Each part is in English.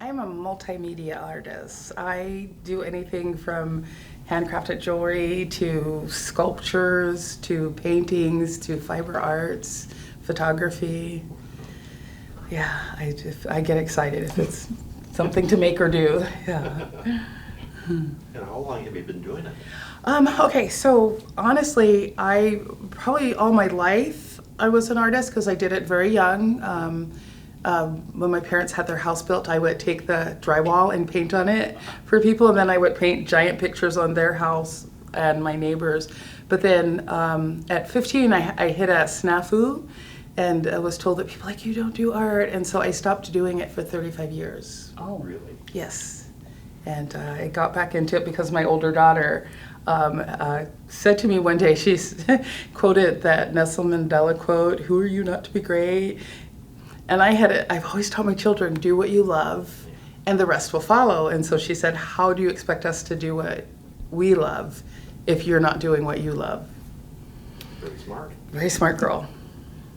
I'm a multimedia artist. I do anything from handcrafted jewelry to sculptures to paintings to fiber arts, photography. Yeah, I get excited if it's something to make or do. Yeah. And how long have you been doing it? Okay, so honestly, I probably all my life I was an artist because I did it very young. When my parents had their house built, I would take the drywall and paint on it for people, and then I would paint giant pictures on their house and my neighbors. But then at 15, I hit a snafu, and I was told that people like, you don't do art, and so I stopped doing it for 35 years. Oh, really? Yes. And I got back into it because my older daughter said to me one day, she's quoted that Nelson Mandela quote, "Who are you not to be great?" And I've always taught my children, do what you love and the rest will follow. And so she said, how do you expect us to do what we love if you're not doing what you love? Very smart. Very smart girl.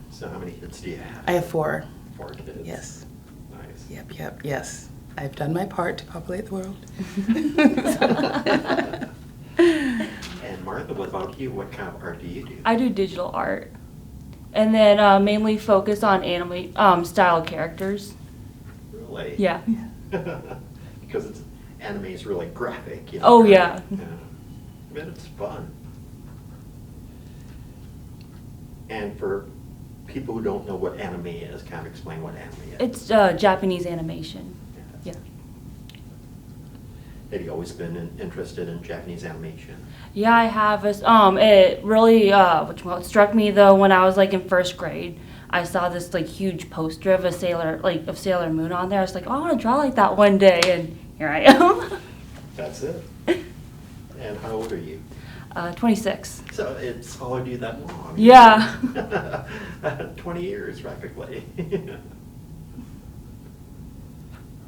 So how many kids do you have? I have 4. 4 kids? Yes. Nice. Yep, yes. I've done my part to populate the world. And Martha, what about you? What kind of art do you do? I do digital art. And then mainly focus on anime style characters. Really? Yeah. Because anime is really graphic. You know, Oh, yeah. Yeah. But it's fun. And for people who don't know what anime is, kind of explain what anime is. It's Japanese animation. Yeah. Have you always been interested in Japanese animation? Yeah, I have. It really struck me though when I was like in first grade. I saw this like huge poster of Sailor Moon on there. I was like, oh, I want to draw like that one day, and here I am. That's it. And how old are you? 26. So it's followed you that long? Yeah. 20 years practically.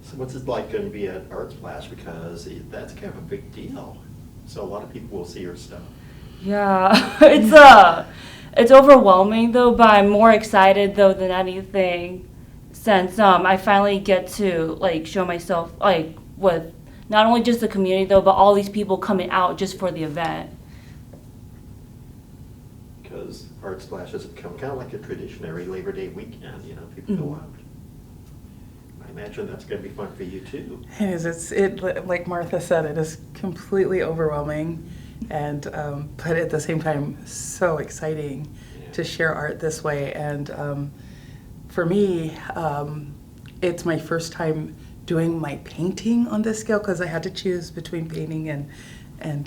So what's it like going to be at ArtSplash, because that's kind of a big deal. So a lot of people will see your stuff. Yeah, it's overwhelming though, but I'm more excited though than anything, since I finally get to like show myself like with not only just the community though, but all these people coming out just for the event. Because ArtSplash has become kind of like a tradition every Labor Day weekend. You know, people go out. I imagine that's going to be fun for you too. It is. Like Martha said, it is completely overwhelming, and but at the same time, so exciting to share art this way. And for me, it's my first time doing my painting on this scale because I had to choose between painting and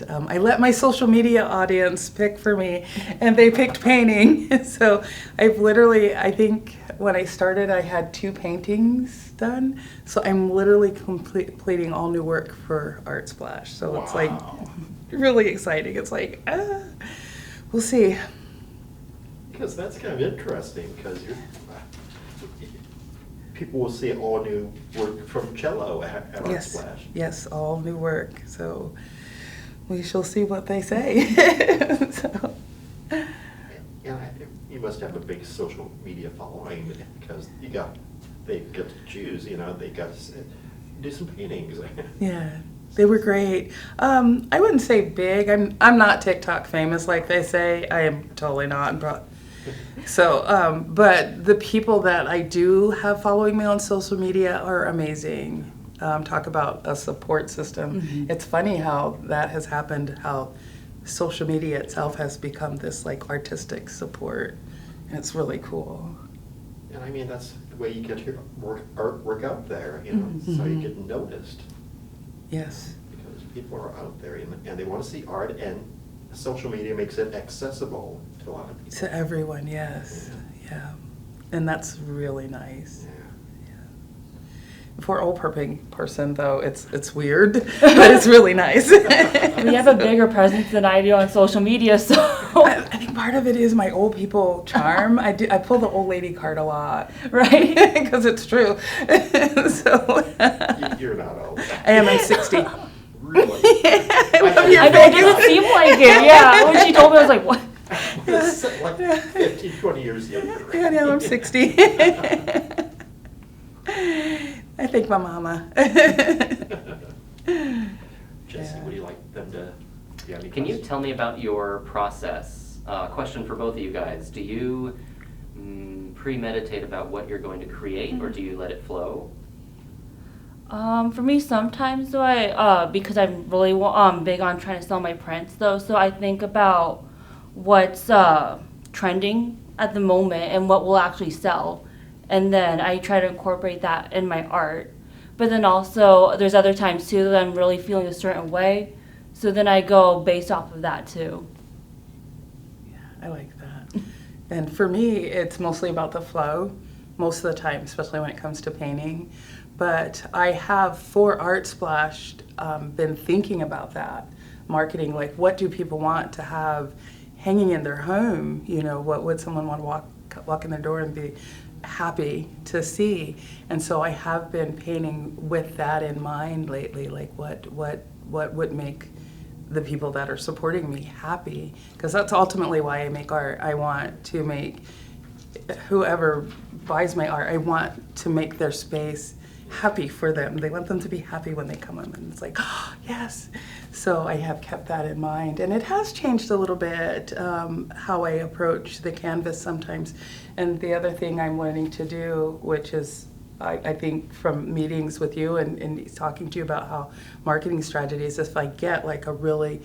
I let my social media audience pick for me, and they picked painting. So I think when I started, I had 2 paintings done. So I'm literally completing all new work for ArtSplash. So It's like really exciting. It's like, we'll see. Because that's kind of interesting, because people will see all new work from Chello at ArtSplash. Yes, all new work. So we shall see what they say. So. Yeah, you must have a big social media following, because they get to choose. You know, they got to do some paintings. Yeah, they were great. I wouldn't say big. I'm not TikTok famous like they say. I am totally not. So, but the people that I do have following me on social media are amazing. Talk about a support system. Mm-hmm. It's funny how that has happened, how social media itself has become this like artistic support. And it's really cool. And I mean, that's the way you get your artwork out there, you know, mm-hmm. So you get noticed. Yes. Because people are out there and they want to see art, and social media makes it accessible to a lot of people. To everyone, yes. Yeah. And that's really nice. Yeah. For an old person, though, it's weird, but it's really nice. We have a bigger presence than I do on social media, so I think part of it is my old people charm. I pull the old lady card a lot, right? Because it's true. So You're not old. I am. I'm 60. Really? I know, it doesn't seem like it. Yeah, when she told me, I was like, what? Like 15, 20 years younger. Yeah, I'm 60. I think my mama. Jesse, would you like them to, do you have any Can you questions? tell me about your process? Question for both of you guys. Do you premeditate about what you're going to create, or do you let it flow? For me, sometimes though, because I'm really big on trying to sell my prints though, so I think about what's trending at the moment and what will actually sell, and then I try to incorporate that in my art. But then also, there's other times too that I'm really feeling a certain way, so then I go based off of that too. Yeah, I like that. And for me, it's mostly about the flow, most of the time, especially when it comes to painting. But I have, for ArtSplash, been thinking about that, marketing, like what do people want to have hanging in their home? You know, what would someone want to walk in their door and be happy to see? And so I have been painting with that in mind lately, like what would make the people that are supporting me happy, because that's ultimately why I make art. I want to make whoever buys my art, I want to make their space happy for them. They want them to be happy when they come in, and it's like, oh, yes. So I have kept that in mind, and it has changed a little bit how I approach the canvas sometimes. And the other thing I'm learning to do, which is I think from meetings with you and talking to you about how marketing strategies, if I get like a really,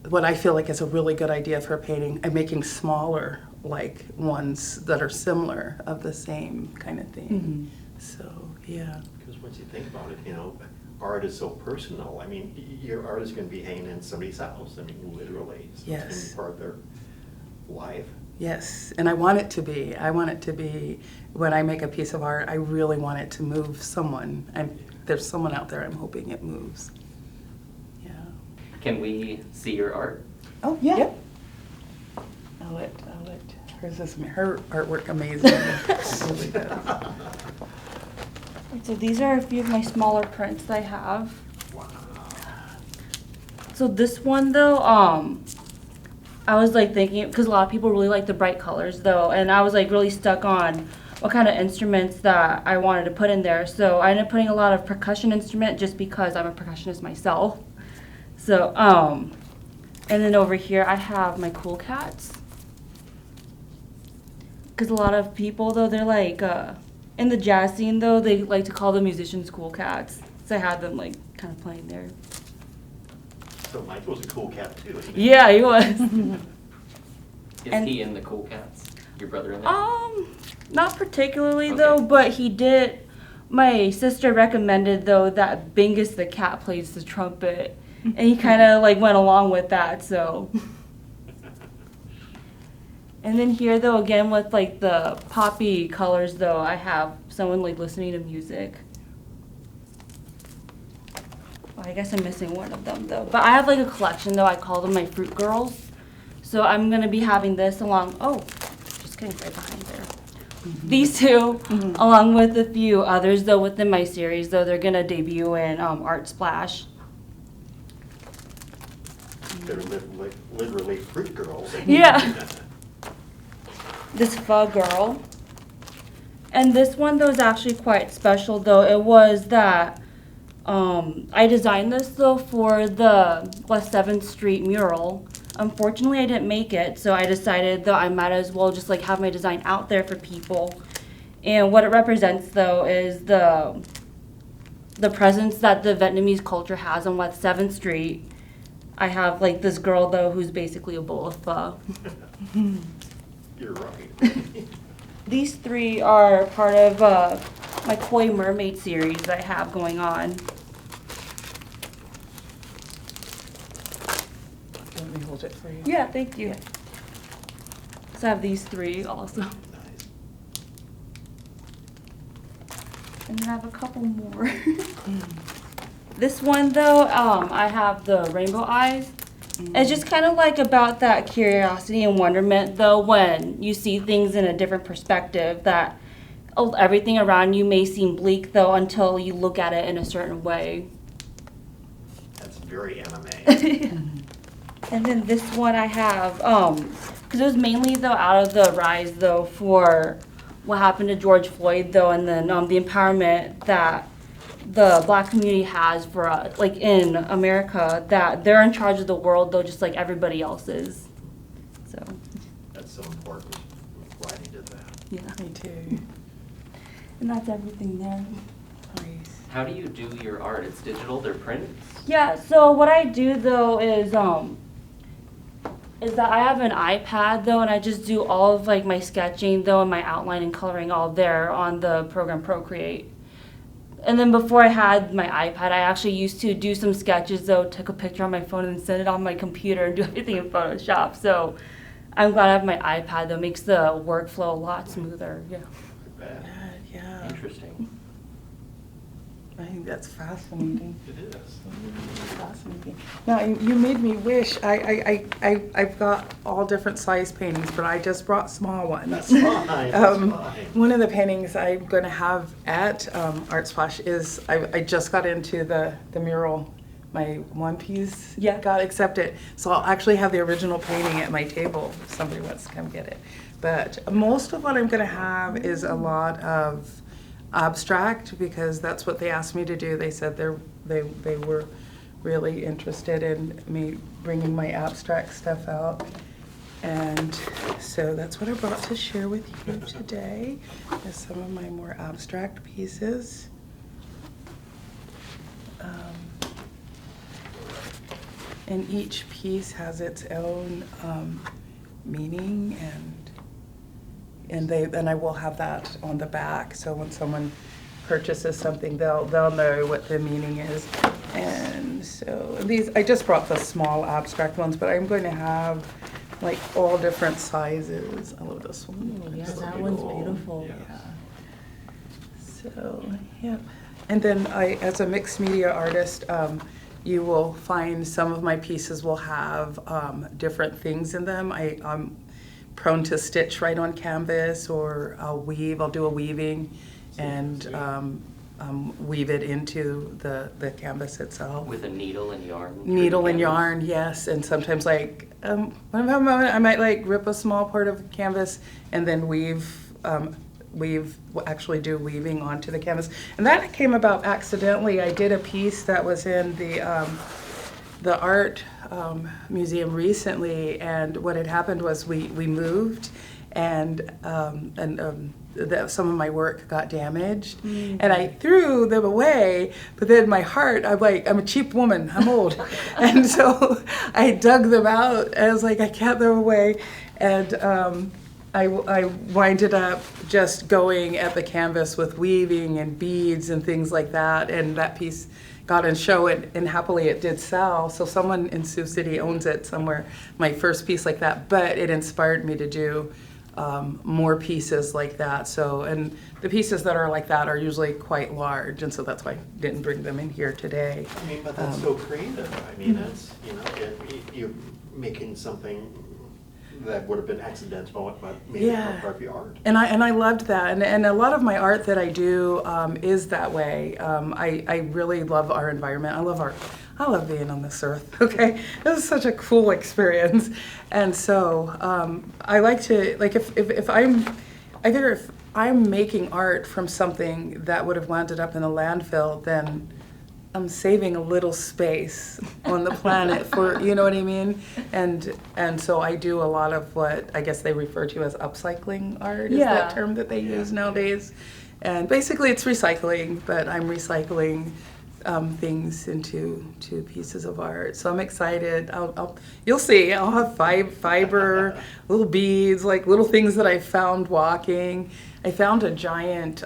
what I feel like is a really good idea for a painting, I'm making smaller like ones that are similar of the same kind of thing. So, yeah. Because once you think about it, you know, art is so personal. I mean, your art is going to be hanging in somebody's house. I mean, literally. So Yes. It's going to be part of their life. Yes, and I want it to be. I want it to be, when I make a piece of art, I really want it to move someone. There's someone out there I'm hoping it moves. Yeah. Can we see your art? Oh, yeah. Yep. I'll let her artwork amazing. It really does. So these are a few of my smaller prints I have. Wow. So this one though, I was like thinking, because a lot of people really like the bright colors though, and I was like really stuck on what kind of instruments that I wanted to put in there. So I ended up putting a lot of percussion instrument just because I'm a percussionist myself. So, and then over here I have my cool cats. Because a lot of people though, they're like, in the jazz scene though, they like to call the musicians cool cats. So I had them like kind of playing there. So Mike was a cool cat too, isn't he? Yeah, he was. Is And- he in the Cool Cats? Your brother in there? Not particularly Okay. though, but he did. My sister recommended though that Bingus the cat plays the trumpet, and he kind of like went along with that. So, and then here though again with like the poppy colors though, I have someone like listening to music. Well, I guess I'm missing one of them though, but I have like a collection though. I call them my fruit girls. So I'm gonna be having this along. Oh, just kidding, right behind there. These two, along with a few others though within my series though, they're gonna debut in ArtSplash. They're literally fruit girls. Yeah. This pho girl. And this one though is actually quite special though. It was that I designed this though for the West 7th Street mural. Unfortunately, I didn't make it, so I decided that I might as well just like have my design out there for people. And what it represents though is the presence that the Vietnamese culture has on West 7th Street. I have like this girl though who's basically a bowl of pho. You're right. These three are part of my Koi Mermaid series I have going on. Let me hold it for you. Yeah, thank you. So I have these three also. Nice. And then I have a couple more. This one though, I have the rainbow eyes. It's just kind of like about that curiosity and wonderment though when you see things in a different perspective, that everything around you may seem bleak though until you look at it in a certain way. That's very anime. And then this one I have, because it was mainly though out of the rise though for what happened to George Floyd though, and then the empowerment that the Black community has for us, like in America, that they're in charge of the world though, just like everybody else is. So, That's so important. I'm glad you did that. yeah. Me too. And that's everything there. Nice. How do you do your art? It's digital, they're prints? Yeah, so what I do though is that I have an iPad though, and I just do all of like my sketching though and my outline and coloring all there on the program Procreate. And then before I had my iPad, I actually used to do some sketches though, took a picture on my phone and send it on my computer and do everything in Photoshop. So I'm glad I have my iPad though, makes the workflow a lot smoother. Yeah. Bad. Yeah. Interesting. I think that's fascinating. It is. Fascinating. Now, you made me wish, I've got all different size paintings, but I just brought small ones. That's fine. That's fine. One of the paintings I'm going to have at ArtSplash is, I just got into the mural. My one piece got accepted. So I'll actually have the original painting at my table if somebody wants to come get it. But most of what I'm going to have is a lot of abstract, because that's what they asked me to do. They said they were really interested in me bringing my abstract stuff out, and so that's what I brought to share with you today, is some of my more abstract pieces. And each piece has its own meaning, and I will have that on the back, so when someone purchases something, they'll know what the meaning is. And so these, I just brought the small abstract ones, but I'm going to have like all different sizes. I love this one. Oh, yeah, So that one's beautiful. beautiful. Yeah. So, yeah. And then as a mixed media artist, you will find some of my pieces will have different things in them. I'm prone to stitch right on canvas, or I'll do a weaving and weave it into the canvas itself. With a needle and yarn? Needle and through the canvas? yarn, yes, and sometimes like when I'm having a moment, I might like rip a small part of the canvas and then actually do weaving onto the canvas, and that came about accidentally. I did a piece that was in the art museum recently, and what had happened was we moved, and some of my work got damaged, and I threw them away. But then my heart, I'm a cheap woman, I'm old, and so I dug them out. And I was like, I can't throw them away, and I winded up just going at the canvas with weaving and beads and things like that, and that piece got in show, and happily it did sell. So someone in Sioux City owns it somewhere, my first piece like that, but it inspired me to do more pieces like that. So, and the pieces that are like that are usually quite large, and so that's why I didn't bring them in here today. I mean, but that's so creative. I mean, it's, you're making something that would have been accidental, but maybe part of your art. And I loved that, and a lot of my art that I do is that way. I really love our environment. I love art. I love being on this earth. Okay, this is such a cool experience, and so I like to if I'm making art from something that would have landed up in a landfill, then I'm saving a little space on the planet for, you know what I mean? And so I do a lot of what I guess they refer to as upcycling art, is that term that they use nowadays. And basically it's recycling, but I'm recycling things into pieces of art. So I'm excited. You'll see, I'll have fiber, little beads, like little things that I found walking. I found a giant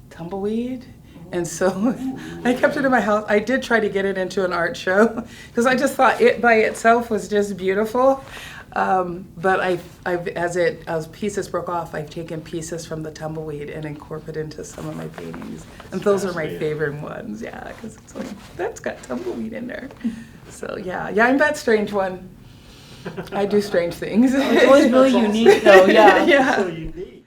tumbleweed. And so I kept it in my house. I did try to get it into an art show because I just thought it by itself was just beautiful. But as pieces broke off, I've taken pieces from the tumbleweed and incorporated into some of my paintings. And those are my favorite ones, because it's like, that's got tumbleweed in there. So yeah, I'm that strange one. I do strange things. It's always really unique though, yeah. So unique.